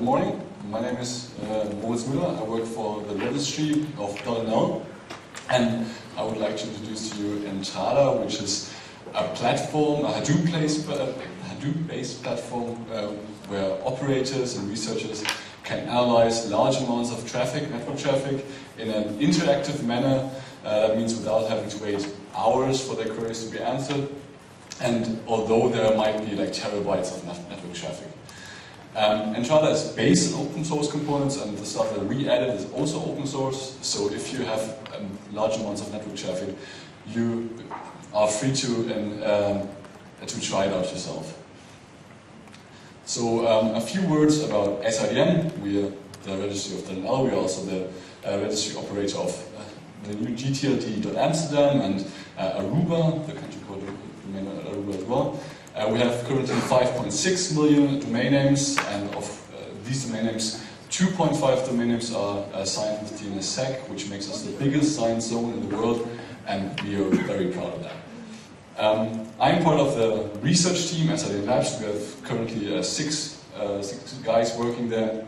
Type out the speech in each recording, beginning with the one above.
morning. My name is Moritz Müller. I work for the registry of .nl, and I would like to introduce to you ENTRADA, which is a platform, a Hadoop-based platform where operators and researchers can analyze large amounts of traffic, network traffic, in an interactive manner. That means without having to wait hours for their queries to be answered. And although there might be like terabytes of network traffic. ENTRADA is based on open source components, and the stuff that we added is also open source. So if you have large amounts of network traffic, you are free to try it out yourself. So a few words about SIDN. We are the registry of .nl. We are also the registry operator of the new GTLD.Amsterdam and Aruba, the country code domain Aruba as well. We have currently 5.6 million domain names, and of these domain names, 2.5 domain names are signed with DNSSEC, which makes us the biggest signed zone in the world, and we are very proud of that. I'm part of the research team at SIDN Labs. We have currently six guys working there,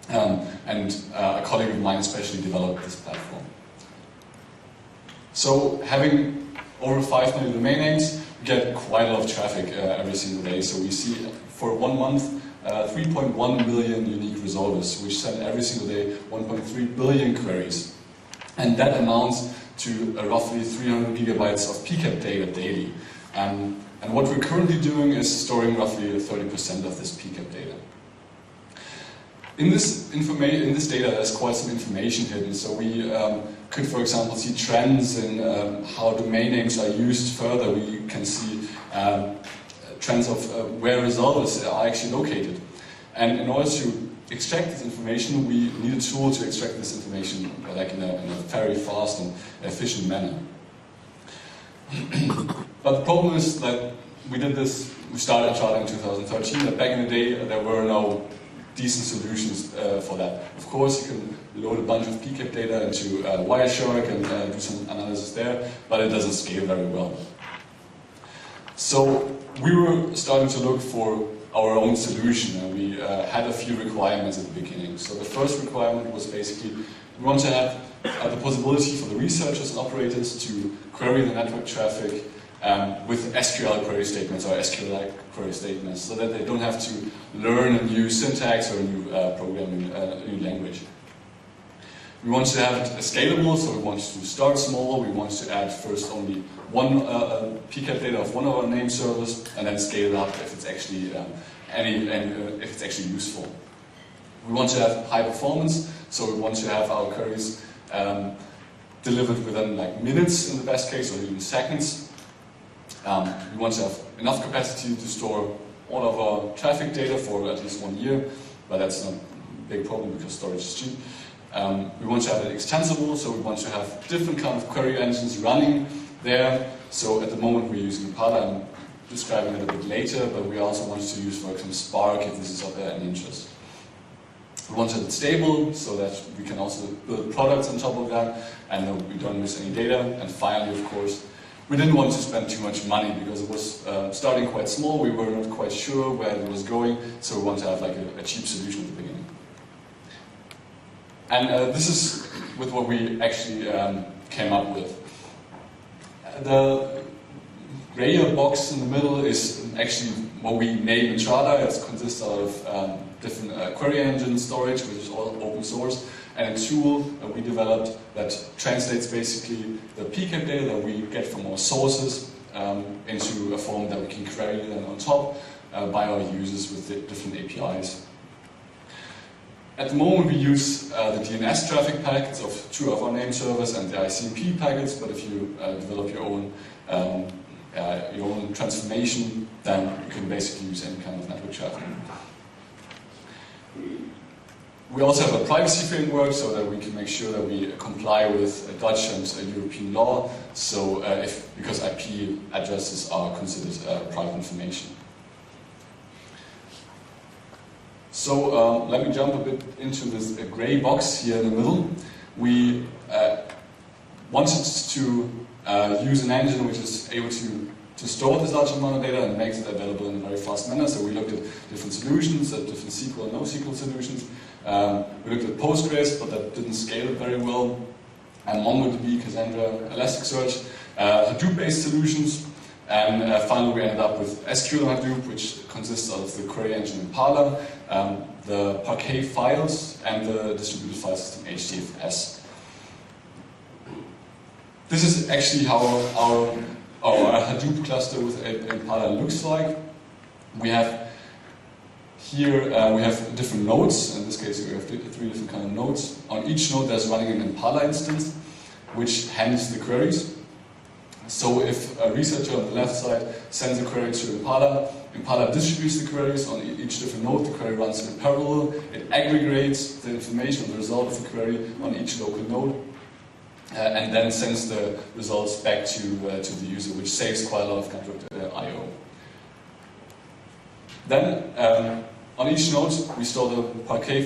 and a colleague of mine especially developed this platform. So having over 5 million domain names, we get quite a lot of traffic every single day. So we see for 1 month 3.1 million unique resolvers, which send every single day 1.3 billion queries. And that amounts to roughly 300 gigabytes of PCAP data daily. And what we're currently doing is storing roughly 30% of this PCAP data. In this data, there's quite some information hidden. So we could, for example, see trends in how domain names are used further. We can see trends of where resolvers are actually located. And in order to extract this information, we need a tool to extract this information like in a very fast and efficient manner. But the problem is that we started ENTRADA in 2013, but back in the day there were no decent solutions for that. Of course, you can load a bunch of PCAP data into Wireshark and do some analysis there, but it doesn't scale very well. So we were starting to look for our own solution, and we had a few requirements at the beginning. So the first requirement was basically we want to have the possibility for the researchers and operators to query the network traffic with SQL query statements or SQL-like query statements, so that they don't have to learn a new syntax or a new programming, a new language. We want to have it scalable, so we want to start small. We want to add first only one PCAP data of one of our name servers, and then scale it up if it's actually if it's actually useful. We want to have high performance, so we want to have our queries delivered within like minutes in the best case, or even seconds. We want to have enough capacity to store all of our traffic data for at least 1 year, but that's not a big problem because storage is cheap. We want to have it extensible, so we want to have different kind of query engines running there. So at the moment we're using Impala. I'm describing it a bit later, but we also want to use, for example, Spark if this is of any interest. We want it stable so that we can also build products on top of that, and we don't miss any data. And finally, of course, we didn't want to spend too much money because it was starting quite small. We were not quite sure where it was going, so we want to have like a cheap solution at the beginning. And this is with what we actually came up with. The grayer box in the middle is actually what we name ENTRADA. It consists of different query engine storage, which is all open source, and a tool that we developed that translates basically the PCAP data that we get from our sources into a form that we can query then on top by our users with the different APIs. At the moment we use the DNS traffic packets of 2 of our name servers and the ICMP packets, but if you develop your own transformation, then you can basically use any kind of network traffic. We also have a privacy framework so that we can make sure that we comply with Dutch and European law, so because IP addresses are considered private information. So let me jump a bit into this grey box here in the middle. We wanted to use an engine which is able to to store this large amount of data and makes it available in a very fast manner. So we looked at different solutions, at different SQL and NoSQL solutions. We looked at Postgres, but that didn't scale very well. And MongoDB, Cassandra, Elasticsearch, Hadoop-based solutions. And finally we ended up with SQL on Hadoop, which consists of the query engine Impala, the Parquet files, and the distributed file system HDFS. This is actually how our Hadoop cluster with Impala looks like. We have here we have different nodes. In this case, we have 3 different kind of nodes. On each node, there's running an Impala instance, which handles the queries. So if a researcher on the left side sends a query to Impala, Impala distributes the queries on each different node. The query runs in parallel. It aggregates the information, the result of the query on each local node. And then sends the results back to the user, which saves quite a lot of network I/O. Then on each node we store the Parquet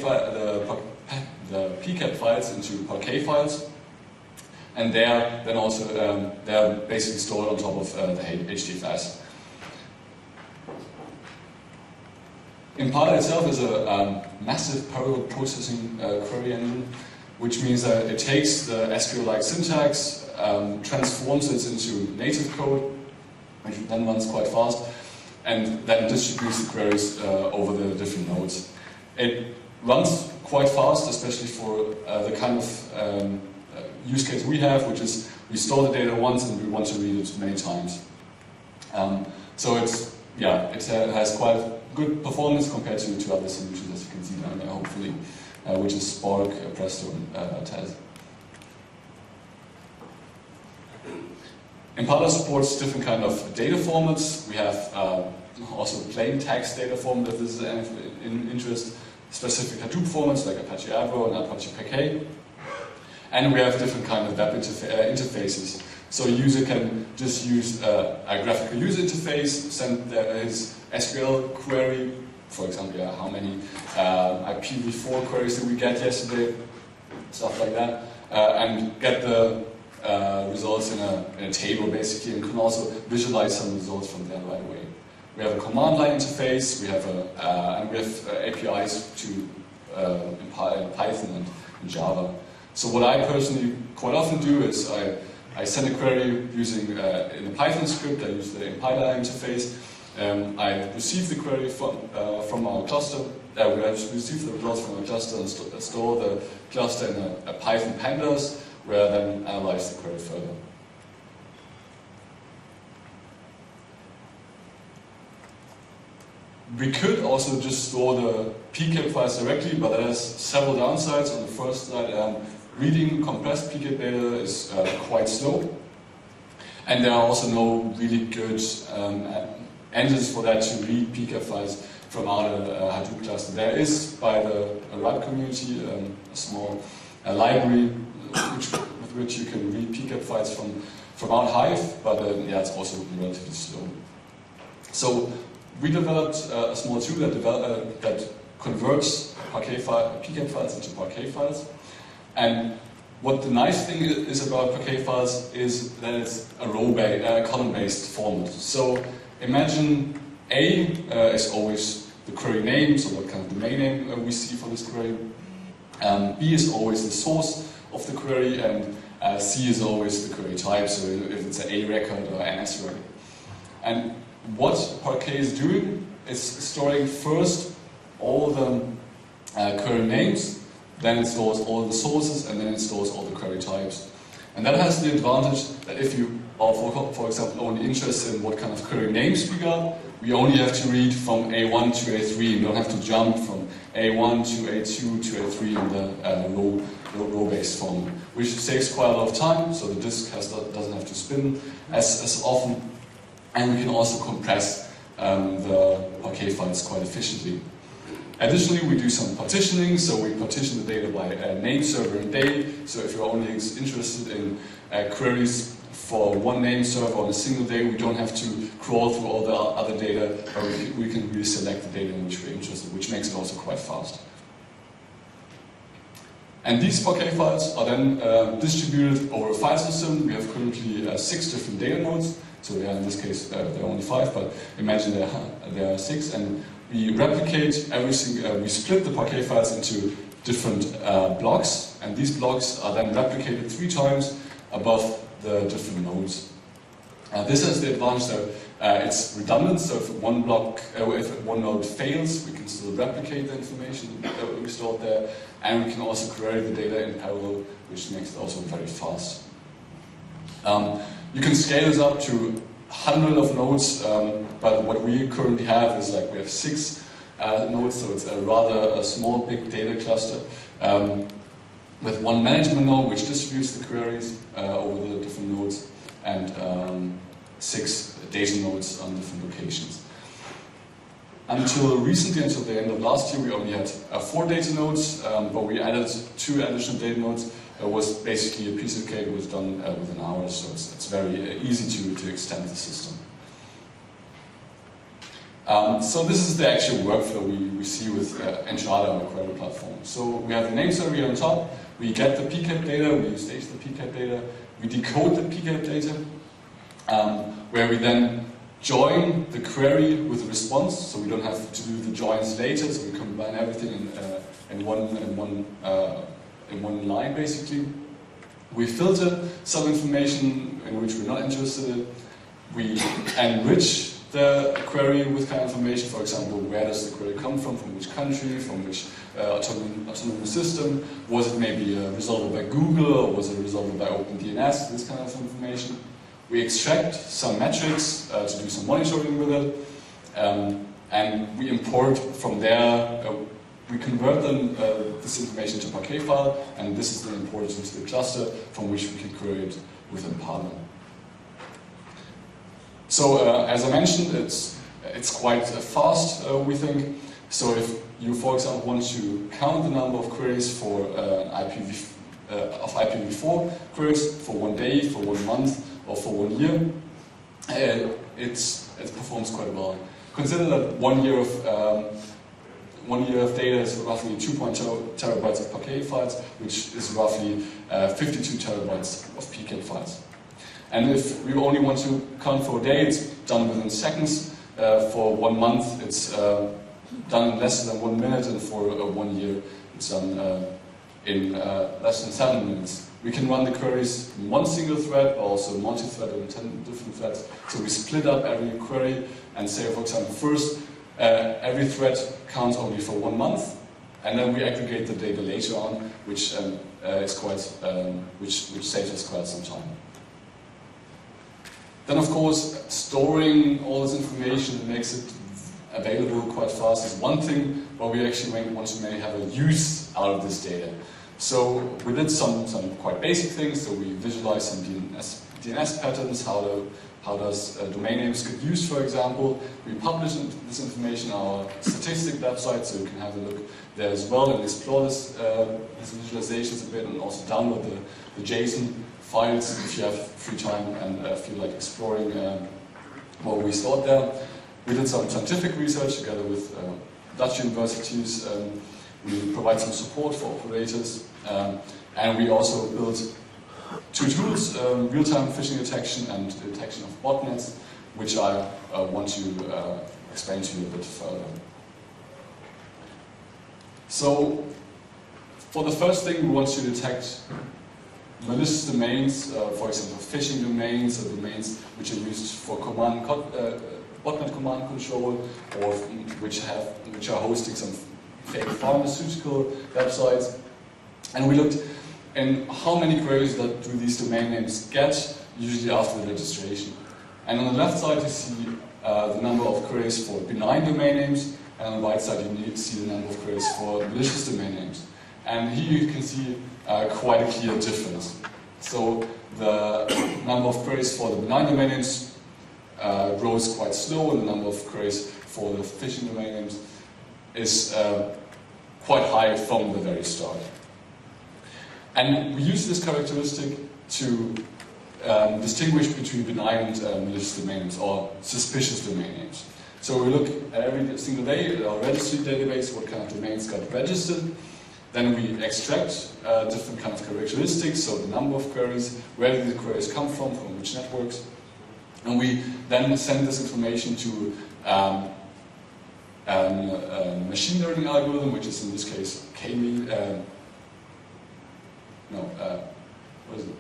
the PCAP files into Parquet files, and they're basically stored on top of the HDFS. Impala itself is a massive parallel processing query engine, which means that it takes the SQL-like syntax, transforms it into native code, which then runs quite fast, and then distributes the queries over the different nodes. It runs quite fast, especially for the kind of use case we have, which is we store the data once and we want to read it many times. So it has quite good performance compared to other solutions, as you can see down there, hopefully. Which is Spark, Presto, and Tez. Impala supports different kind of data formats. We have also plain text data format, if this is in interest, specific Hadoop formats like Apache Avro and Apache Parquet. And we have different kind of web interfaces. So a user can just use a graphical user interface, send his SQL query. For example, how many IPv4 queries did we get yesterday, stuff like that, and get the results in a table basically, and can also visualize some results from there right away. We have a command line interface, we have APIs to in Python and Java. So what I personally quite often do is I send a query using in a Python script. I use the Impala interface. I receive the query from our cluster. We receive the results from our cluster and store the cluster in a Python pandas, where I then analyze the query further. We could also just store the PCAP files directly, but that has several downsides. On the first side, reading compressed PCAP data is quite slow, and there are also no really good engines for that to read PCAP files from out a Hadoop cluster. There is, by the RAD community, a small library with which you can read PCAP files from out Hive, but it's also relatively slow. So we developed a small tool that converts PCAP files into Parquet files. And what the nice thing is about Parquet files is that it's a column-based format. So imagine A is always the query name, so what kind of domain name we see for this query. B is always the source of the query, and C is always the query type, so if it's an A record or NS record. And what Parquet is doing is storing first all the query names, then it stores all the sources, and then it stores all the query types. And that has the advantage that if you are, for example, only interested in what kind of query names we got, we only have to read from A1 to A3. You don't have to jump from A1 to A2 to A3 in the row-based form, which saves quite a lot of time, so the disk doesn't have to spin as often. And we can also compress the Parquet files quite efficiently. Additionally, we do some partitioning, so we partition the data by name server and day. So if you're only interested in queries for one name server on a single day, we don't have to crawl through all the other data, but we can really select the data in which we're interested, which makes it also quite fast. And these Parquet files are then distributed over a file system. We have currently 6 different data nodes. So yeah, in this case there are only 5, but imagine there are 6, and we replicate everything. We split the Parquet files into different blocks, and these blocks are then replicated 3 times above the different nodes. This has the advantage that it's redundant, so if one node fails, we can still replicate the information that we stored there, and we can also query the data in parallel, which makes it also very fast. You can scale this up to 100 of nodes, but what we currently have is we have 6 nodes, so it's a rather small, big data cluster with 1 management node which distributes the queries over the different nodes, and 6 data nodes on different locations. Until recently, until the end of last year, we only had 4 data nodes, but we added 2 additional data nodes. It was basically a piece of cake. It was done within hours, so it's very easy to extend the system. So this is the actual workflow we see with ENTRADA on the query platform. So we have the name server here on top. We get the PCAP data. We stage the PCAP data. We decode the PCAP data, where we then join the query with the response, so we don't have to do the joins later. So we combine everything in one line, basically. We filter some information in which we're not interested in. We enrich the query with kind of information. For example, where does the query come from which country, from which autonomous system? Was it maybe resolved by Google, or was it resolved by OpenDNS? This kind of information. We extract some metrics to do some monitoring with it, and we import from there. We convert this information to Parquet file, and this is then imported into the cluster from which we can query it with Impala. So as I mentioned, it's quite fast, we think. So if you, for example, want to count the number of queries for IPv4 queries for 1 day, for 1 month, or for 1 year, it performs quite well. Consider that 1 year of data is roughly 2.2 terabytes of Parquet files, which is roughly 52 terabytes of PCAP files. And if we only want to count for a day, it's done within seconds. For 1 month, it's done in less than 1 minute, and for 1 year, it's done in less than 7 minutes. We can run the queries in 1 single thread, but also multi-thread in 10 different threads. So we split up every query and say, for example, first, every thread counts only for 1 month, and then we aggregate the data later on, which saves us quite some time. Then, of course, storing all this information makes it available quite fast is one thing, but we actually want to have a use out of this data. So we did some quite basic things. So we visualized some DNS patterns, how does domain names get used, for example. We published this information on our statistic website, so you can have a look there as well and explore these visualizations a bit, and also download the JSON files if you have free time and feel like exploring what we stored there. We did some scientific research together with Dutch universities. We provide some support for operators, and we also built 2 tools, real-time phishing detection and detection of botnets, which I want to explain to you a bit further. So, for the first thing, we want to detect malicious domains, for example, phishing domains, or domains which are used for botnet command control, or which are hosting some fake pharmaceutical websites. And we looked in how many queries that do these domain names get, usually after the registration. And on the left side you see the number of queries for benign domain names, and on the right side you see the number of queries for malicious domain names. And here you can see quite a clear difference. So the number of queries for the benign domain names grows quite slow, and the number of queries for the phishing domain names is quite high from the very start. And we use this characteristic to distinguish between benign and malicious domain names, or suspicious domain names. So we look at every single day at our registry database, what kind of domains got registered. Then we extract different kind of characteristics, so the number of queries, where did the queries come from which networks. And we then send this information to a machine learning algorithm, which is in this case what is it?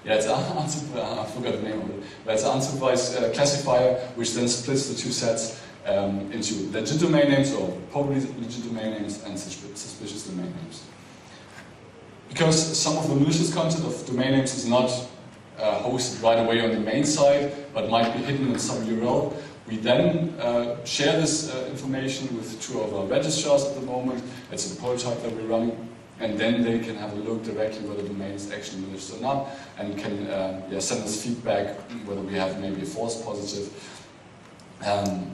Yeah, it's I forgot the name of it. But it's an unsupervised classifier, which then splits the two sets into legit domain names, or probably legit domain names, and suspicious domain names. Because some of the malicious content of domain names is not hosted right away on the main side, but might be hidden in some URL, we then share this information with two of our registrars at the moment. It's a prototype that we're running. And then they can have a look directly whether the domain is actually malicious or not, and can send us feedback whether we have maybe a false positive,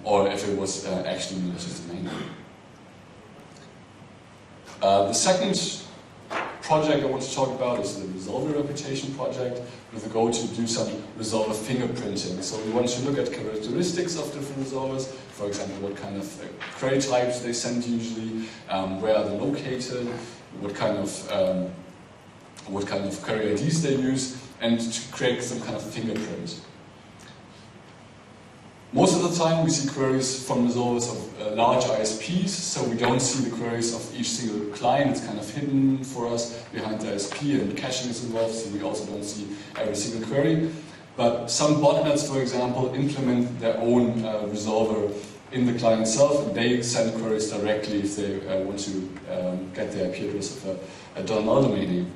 or if it was actually a malicious domain. The second project I want to talk about is the resolver reputation project, with the goal to do some resolver fingerprinting. So we want to look at characteristics of different resolvers, for example, what kind of query types they send usually, where are they located, what kind of query IDs they use, and to create some kind of fingerprint. Most of the time we see queries from resolvers of large ISPs, so we don't see the queries of each single client. It's kind of hidden for us behind the ISP, and caching is involved, so we also don't see every single query. But some botnets, for example, implement their own resolver in the client itself, and they send queries directly if they want to get the IP address of a .nl domain name.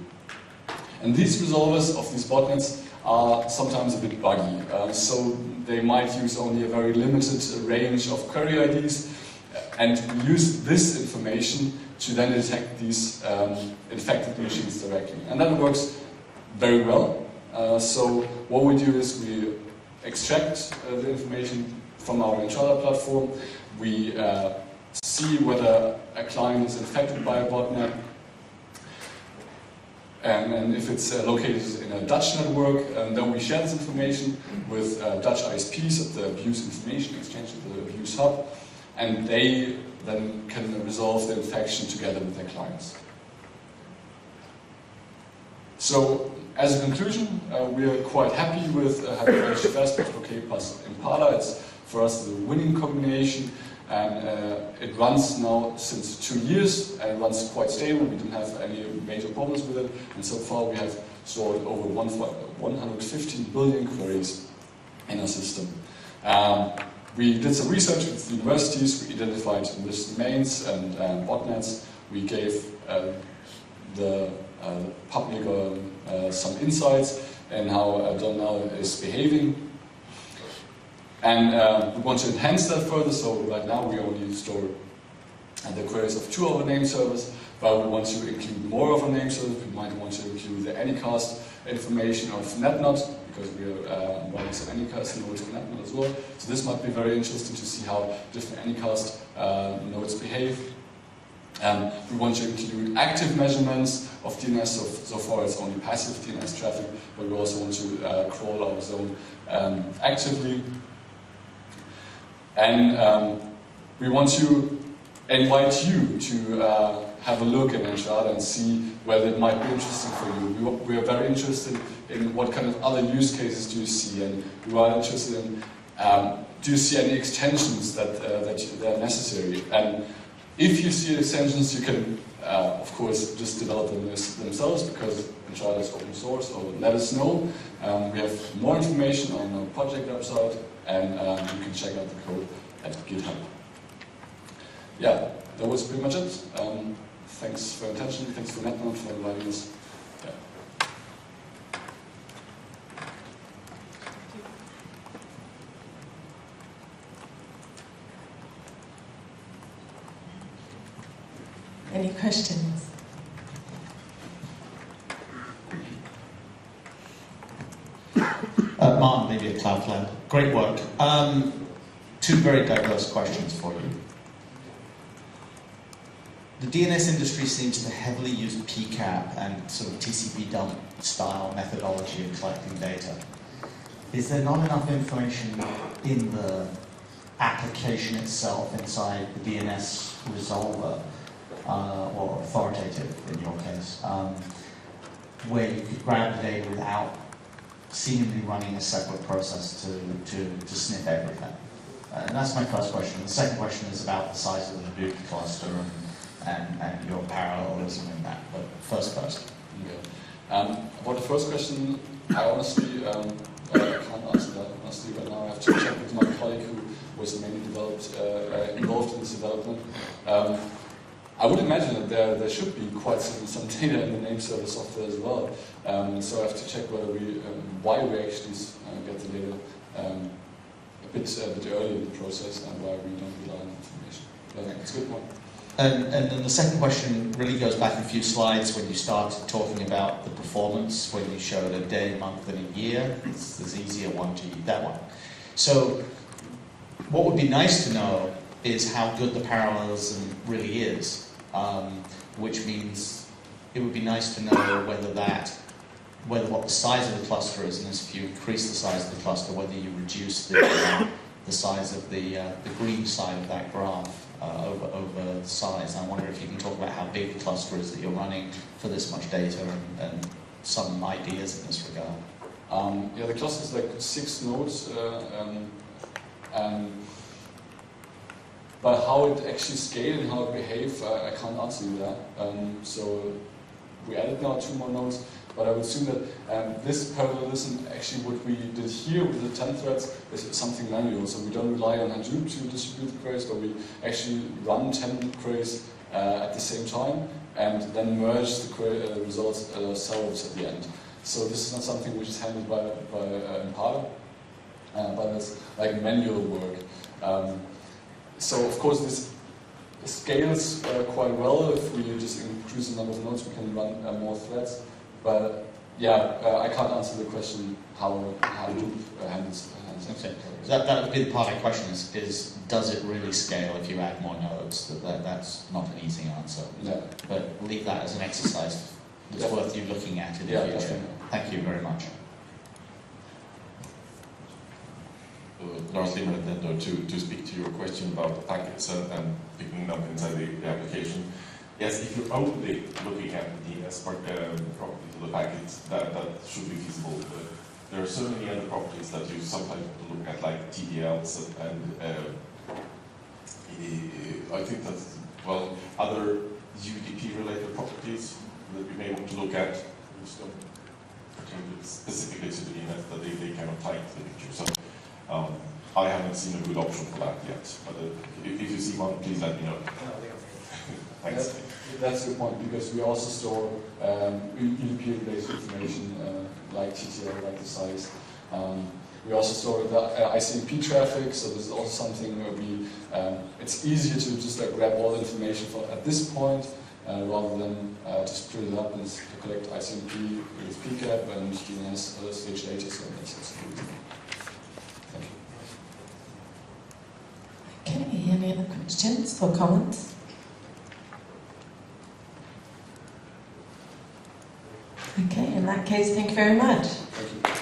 And these resolvers of these botnets are sometimes a bit buggy, so they might use only a very limited range of query IDs and use this information to then detect these infected machines directly. And that works very well. So what we do is we extract the information from our ENTRADA platform. We see whether a client is infected by a botnet, and if it's located in a Dutch network, then we share this information with Dutch ISPs at the abuse information exchange, at the abuse hub, and they then can resolve the infection together with their clients. So, as a conclusion, we are quite happy with having HFS, Parquet plus Impala. It's for us the winning combination, and it runs now since 2 years, and it runs quite stable. We didn't have any major problems with it, and so far we have stored over 115 billion queries in our system. We did some research with universities. We identified malicious domains and botnets. We gave the public some insights in how .nl is behaving. And we want to enhance that further, so right now we only store the queries of 2 of our name servers, but we want to include more of our name servers. We might want to include the Anycast information of Netnod, because we are running some Anycast nodes of Netnod as well. So this might be very interesting to see how different Anycast nodes behave. We want to include active measurements of DNS, so far it's only passive DNS traffic, but we also want to crawl our zone actively. And we want to invite you to have a look at ENTRADA and see whether it might be interesting for you. We are very interested in what kind of other use cases do you see, and we are interested in do you see any extensions that are necessary. And if you see extensions, you can, of course, just develop them themselves, because ENTRADA is open source, or let us know. We have more information on our project website, and you can check out the code at GitHub. Yeah, that was pretty much it. Thanks for your attention. Thanks for Netnod for inviting us. Yeah. Any questions? Martin, maybe at Cloudflare. Great work. 2 very diverse questions for you. The DNS industry seems to heavily use PCAP and sort of TCP dump style methodology of collecting data. Is there not enough information in the application itself, inside the DNS resolver, or authoritative in your case, where you could grab the data without seemingly running a separate process to sniff everything? And that's my first question. The second question is about the size of the Hadoop cluster and your parallelism in that. But first. Yeah. About the first question, I honestly I can't answer that honestly right now. I have to check with my colleague who was mainly involved in this development. I would imagine that there should be quite some data in the name server software as well. So I have to check whether why we actually get the data a bit early in the process and why we don't rely on information. But I think it's a good point. And then the second question really goes back a few slides when you started talking about the performance, when you showed a day, month, and a year. There's easier one to use, that one. So what would be nice to know is how good the parallelism really is, which means it would be nice to know whether what the size of the cluster is, and if you increase the size of the cluster, whether you reduce the size of the green side of that graph over size. I wonder if you can talk about how big the cluster is that you're running for this much data and some ideas in this regard. Yeah, the cluster is like 6 nodes, but how it actually scales and how it behaves, I can't answer you that. So we added now 2 more nodes, but I would assume that this parallelism, actually what we did here with the 10 threads, is something manual. So we don't rely on Hadoop to distribute the queries, but we actually run 10 queries at the same time and then merge the results ourselves at the end. So this is not something which is handled by Impala, but it's like manual work. So of course this scales quite well. If we just increase the number of nodes, we can run more threads. But yeah, I can't answer the question how Hadoop handles. Okay. That would be the part of my question is does it really scale if you add more nodes? That's not an easy answer. Yeah. But leave that as an exercise that's worth you looking at in the future. Definitely. Thank you very much. Lars Lehmann at Netnod, to speak to your question about the packets and picking them inside the application. Yes, if you're only looking at the DNS properties of the packets, that should be feasible. But there are so many other properties that you sometimes have to look at, like TDLs and I think that, well, other UDP-related properties that we may want to look at, which don't pertain specifically to the DNS, that they kind of tie into the picture. So I haven't seen a good option for that yet, but if you see one, please let me know. Thanks. That's the point, because we also store UDP-related information like TTL, like the size. We also store the ICMP traffic, so this is also something where it's easier to just grab all the information at this point rather than just split it up and collect ICMP with PCAP and DNS stage later. So that's Thank you. Okay, any other questions or comments? Okay, in that case, thank you very much. Thank you.